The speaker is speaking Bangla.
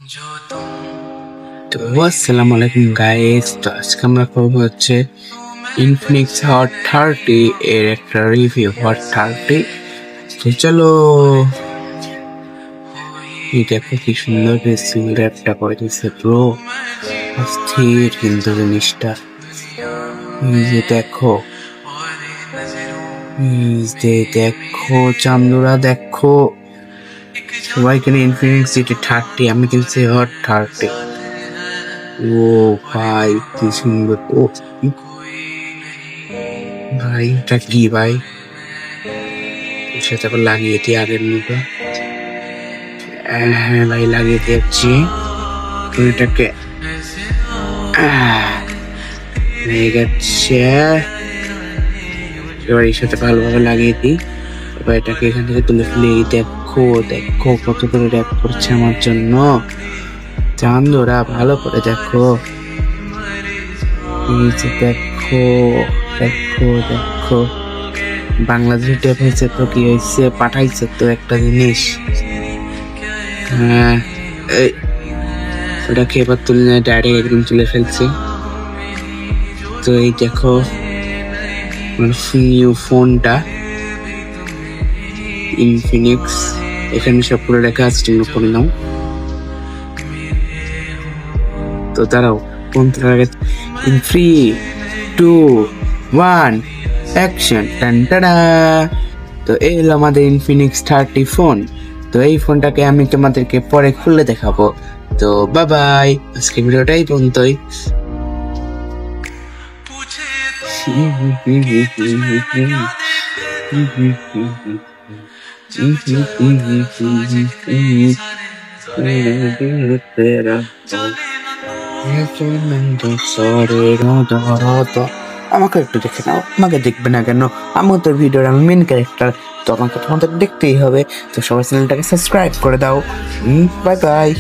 তো আসসালামু আলাইকুম গাইস, তো আজকে আমরা করবো হচ্ছে ইনফিনিক্স হট 30 এর একটা রিভিউ। হট 30, তো চলো। এই দেখো কি সুন্দর র্যাপটা করে দিচ্ছে ব্রো, অস্থির কিন্তু জিনিসটা। এই যে দেখো, দেখো চান্দুরা, দেখো সবাই কিনে ইনফিনিক্স জিটি 30, আমি কিনছি হট 30। ও ভাই কি সুন্দর! ও ভাই এটা কি ভাই, সেটা লাগিয়ে দিই আগের মতো। হ্যাঁ ভাই লাগিয়ে দিচ্ছি এটাকে। হয়ে গেছে, এবার এর সাথে ভালোভাবে লাগিয়ে দিই। এবার এটাকে এখান থেকে তুলে ফেলে। দেখো দেখো কত করে র্যাপ করছে আমার জন্য চান্দোরা, ভালো করে দেখো। দেখো দেখো দেখো, বাংলাদেশে টেপ হয়েছে তো কি হয়েছে, পাঠাইছে তো একটা জিনিস। হ্যাঁ ওটাকে এবার তুলে ডাইরেক্ট একদম তুলে ফেলছি। তো এই দেখো নিউ ফোনটা ইনফিনিক্স, এখানে সব করে লেখা আছে, তুমি করে নাও। তো দাঁড়াও, কোন আগে ইন 3, 2, 1 অ্যাকশন। টানটাডা! তো এই হলো আমাদের ইনফিনিক্স 30 ফোন। তো এই ফোনটাকে আমি তোমাদেরকে পরে খুলে দেখাবো। তো বাই বাই, আজকে ভিডিওটা এই পর্যন্তই। আমাকে একটু দেখে নাও, আমাকে দেখবে না কেন? আমার তো ভিডিওর আমি মেন ক্যারেক্টার, তো আমাকে তোমাদের দেখতেই হবে। তো সবাই চ্যানেলটাকে সাবস্ক্রাইব করে দাও। Bye bye.